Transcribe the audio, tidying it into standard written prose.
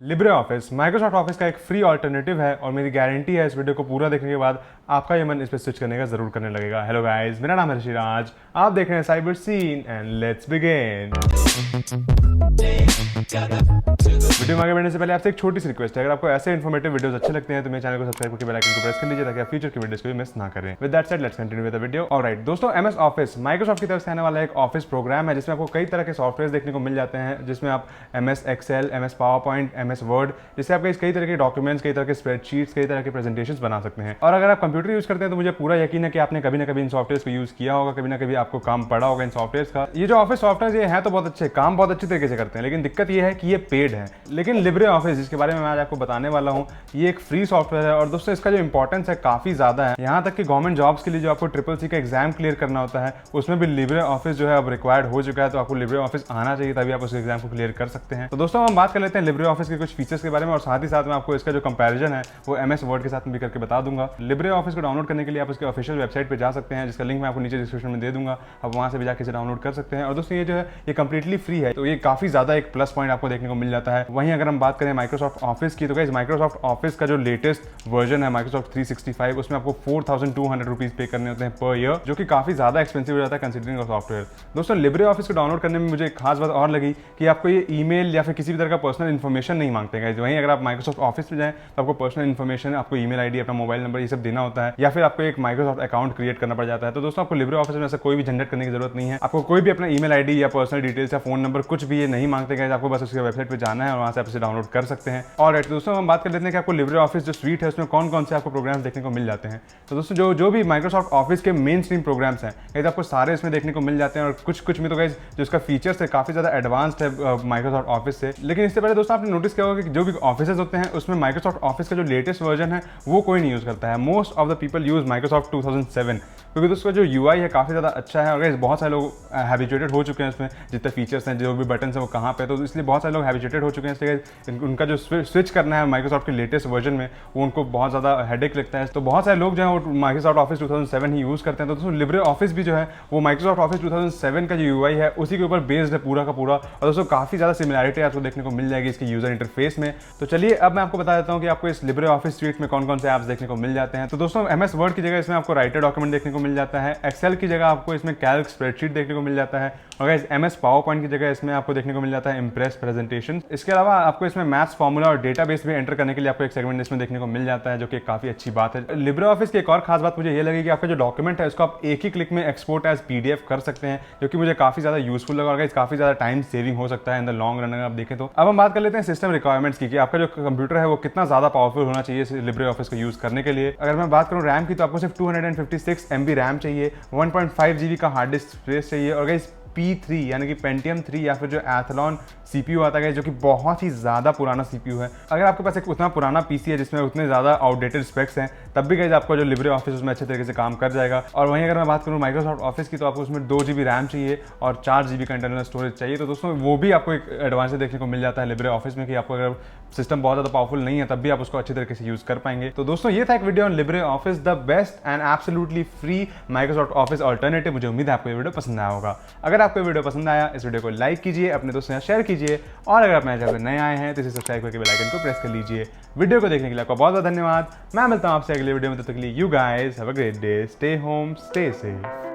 Libre office Microsoft office का एक free alternative है और मेरी गारंटी है इस वीडियो को पूरा देखने के बाद आपका ये मन इस पर स्विच करने का जरूर करने लगेगा। हेलो गाइस, मेरा नाम है ऋषिराज, आप देख रहे हैं cyber scene and let's begin. Video में आगे बढ़ने से पहले आपसे एक छोटी सी रिक्वेस्ट है, अगर आपको ऐसे इन्फॉर्मेटिव वीडियोस अच्छे लगते हैं तो मेरे चैनल को सब्सक्राइब करके बेल आइकन को प्रेस कर लीजिए ताकि आप फ्यूचर की वीडियोस को भी मिस ना करें। With that said let's continue with the video. Alright दोस्तों, एमएस ऑफिस माइक्रोसॉफ्ट की तरफ से आने वाला एक ऑफिस प्रोग्राम है जिसमें आपको कई तरह के सॉफ्टवेयर देखने को मिल जाते हैं, जिसमें आप MS Excel, MS PowerPoint, MS Word, जिससे आप कई तरह के डॉक्यूमेंट्स, कई तरह के स्प्रेडशीट्स, कई तरह के प्रेजेंटेशंस बना सकते हैं। और अगर आप कंप्यूटर यूज करते हैं तो मुझे पूरा यकीन है कि आपने कभी ना कभी इन सॉफ्टवेयर को यूज किया होगा, कभी ना कभी आपको काम पड़ा होगा इन सॉफ्टवेयर का। ये जो ऑफिस सॉफ्टवेयर ये है तो बहुत अच्छे, काम बहुत अच्छी तरीके से करते हैं, लेकिन दिक्कत ये है कि ये पेड है। लेकिन लिब्रे ऑफिस, जिसके बारे में मैं आज आपको बताने वाला हूँ, ये एक फ्री सॉफ्टवेयर है और दोस्तों इसका जो इंपॉर्टेंस है काफी ज्यादा है। यहाँ तक कि गवर्नमेंट जॉब्स के लिए जो आपको CCC का एग्जाम क्लियर करना होता है उसमें भी लिब्रे ऑफिस जो है अब रिक्वायर्ड हो चुका है, तो आपको लिब्रे ऑफिस आना चाहिए तभी आप उस एग्जाम को क्लियर कर सकते हैं। तो दोस्तों हम बात कर लेते हैं लिब्रे ऑफिस के कुछ फीचर्स के बारे में और साथ ही साथ में आपको इसका जो कंपैरिजन है वो एमएस वर्ड के साथ में भी करके बता दूंगा। लिब्रे ऑफिस को डाउनलोड करने के लिए आप उसके ऑफिशियल वेबसाइट पे जा सकते हैं, जिसका लिंक मैं आपको नीचे डिस्क्रिप्शन में दे दूंगा, आप वहां से भी जाकर इसे डाउनलोड कर सकते हैं। और दोस्तों ये जो है ये कंप्लीटली फ्री है, तो ये काफी ज्यादा एक प्लस पॉइंट आपको देखने को मिल जाता है। वहीं अगर हम बात करें माइक्रोसॉफ्ट ऑफिस की, तो गाइस माइक्रोसॉफ्ट ऑफिस का जो लेटेस्ट वर्जन है माइक्रोसॉफ्ट 365, उसमें आपको 4200 रुपीज पे करने होते हैं पर ईयर, जो कि काफी ज्यादा एक्सपेंसिव हो जाता है कंसिडरिंग सॉफ्टवेयर। दोस्तों लिब्रे ऑफिस को डाउनलोड करने में मुझे एक खास बात और लगी कि आपको ये ईमेल या फिर किसी भी तरह का पर्सनल इन्फॉर्मेशन नहीं मांगते हैं। वहीं अगर आप माइक्रोसॉफ्ट ऑफिस में जाएं तो आपको पर्सनल इन्फॉर्मेशन, आपको ईमेल आईडी, अपना मोबाइल नंबर ये सब देना होता है, या फिर आपको एक माइक्रोसॉफ्ट अकाउंट क्रिएट करना पड़ जाता है। तो दोस्तों आपको लिब्रे ऑफिस में ऐसा कोई भी झंझट करने की जरूरत नहीं है, आपको कोई भी अपना ईमेल आईडी या पर्सनल डिटेल्स या फोन नंबर कुछ भी ये नहीं मांगते हैं, आपको बस उसके वेबसाइट पे जाना है और वहां से आप इसे डाउनलोड कर सकते हैं। और दोस्तों हम बात कर लेते हैं कि आपको लिब्रे ऑफिस जो स्वीट है उसमें कौन कौन से आपको प्रोग्राम्स देखने को मिल जाते हैं। तो दोस्तों जो भी माइक्रोसॉफ्ट ऑफिस के मेन स्ट्रीम प्रोग्राम्स हैं गाइस आपको सारे इसमें देखने को मिल जाते हैं, और कुछ में तो गाइस जो इसका फीचर्स है काफी ज्यादा एडवांस्ड है माइक्रोसॉफ्ट ऑफिस से। लेकिन इससे पहले दोस्तों आपने नोटिस किया होगा कि जो भी ऑफिसेज होते हैं उसमें माइक्रोसॉफ्ट ऑफिस का जो लेटेस्ट वर्जन है वो कोई नहीं यूज करता है। Most of the people use Microsoft 2007, क्योंकि दोस्तों जो यूआई है काफी ज्यादा अच्छा है और बहुत सारे लोग हैबिचुएटेड हो चुके हैं इसमें, जितने फीचर्स हैं, जो भी बटन है वो कहाँ पे, तो इसलिए बहुत सारे लोग हैबिचुएटेड हो चुके हैं, इसलिए उनका जो स्विच करना है माइक्रोसॉफ्ट के लेटेस्ट वर्जन में वो उनको बहुत ज्यादा हेडेक लगता है। तो बहुत सारे लोग जो है वो माइक्रोसॉफ्ट ऑफिस 2007 ही यूज करते हैं। तो दोस्तों लिब्रे ऑफिस भी जो है वो माइक्रोसॉफ्ट ऑफिस 2007 का जो यूआई है उसी के ऊपर बेस्ड है पूरा का पूरा, और दोस्तों काफी ज्यादा सिमिलैरिटी आपको देखने को मिल जाएगी इसके यूजर इंटरफेस में। तो चलिए अब मैं आपको बता देता हूँ कि आपको इस लिब्रे ऑफिस स्वीट में कौन कौन से ऐप्स देखने को मिल जाते हैं। तो दोस्तों एमएस वर्ड की जगह इसमें आपको राइटर डॉक्यूमेंट देखने को मिल जाता है, एक्सेल की जगह आपको इसमें कैल्क स्प्रेडशीट देखने को मिल जाता है, और गाइस एमएस पावर पॉइंट की जगह इसमें आपको देखने को मिल जाता है इंप्रेस प्रेजेंटेशन। इसके अलावा आपको इसमें मैथ्स फॉर्मूला और डेटाबेस भी एंटर करने के लिए आपको एक सेगमेंट इसमें देखने को मिल जाता है, जो कि काफी अच्छी बात है। लिब्रे ऑफिस की एक और खास बात मुझे ये लगी कि आपका जो डॉक्यूमेंट है उसको आप एक ही क्लिक में एक्सपोर्ट एज पीडीएफ कर सकते हैं, जो कि मुझे काफी ज्यादा यूजफुल लगा, और काफी ज्यादा टाइम सेविंग हो सकता है इन द लॉन्ग रन अगर आप देखें तो। अब हम बात कर लेते हैं सिस्टम रिक्वायरमेंट्स की, कि आपका जो कंप्यूटर है वो कितना ज्यादा पावरफुल होना चाहिए लिब्रे ऑफिस को यूज करने के लिए। अगर मैं बात करूं रैम की, तो आपको सिर्फ 256 MB रैम चाहिए, 1.5 GB का हार्ड डिस्क स्पेस चाहिए, और गाइस P3 यानी कि पेंटियम 3 या फिर जो एथलॉन CPU आता है जो कि बहुत ही ज़्यादा पुराना CPU है। अगर आपके पास एक उतना पुराना PC है जिसमें उतने ज़्यादा आउटडेटेड स्पेक्स हैं, तब भी गाइस आपको जो लिब्रे ऑफिस उसमें अच्छे तरीके से काम कर जाएगा। और वहीं अगर मैं बात करूँ माइक्रोसॉफ्ट ऑफिस की, तो आपको उसमें 2 GB रैम चाहिए और 4 GB का इंटरनल स्टोरेज चाहिए। तो दोस्तों वो भी आपको एक एडवांटेज देखने को मिल जाता है लिब्रे ऑफिस में, कि आपको अगर सिस्टम बहुत ज़्यादा पावरफुल नहीं है तब भी आप उसको अच्छी तरीके से यूज कर पाएंगे। तो दोस्तों ये था एक video on Libre office, the best and absolutely free Microsoft office alternative. मुझे उम्मीद है आपको ये वीडियो पसंद आया होगा। अगर आपको ये वीडियो पसंद आया, इस वीडियो को लाइक कीजिए, अपने दोस्तों के साथ शेयर कीजिए, और अगर आप मेरे चैनल पर नए आए हैं तो इसे सब्सक्राइब करके बेल आइकन को प्रेस कर लीजिए। वीडियो को देखने के लिए आपका बहुत बहुत धन्यवाद। मैं मिलता हूं आपसे अगले वीडियो में, तब तक के लिए you guys have a great day, stay home, stay safe.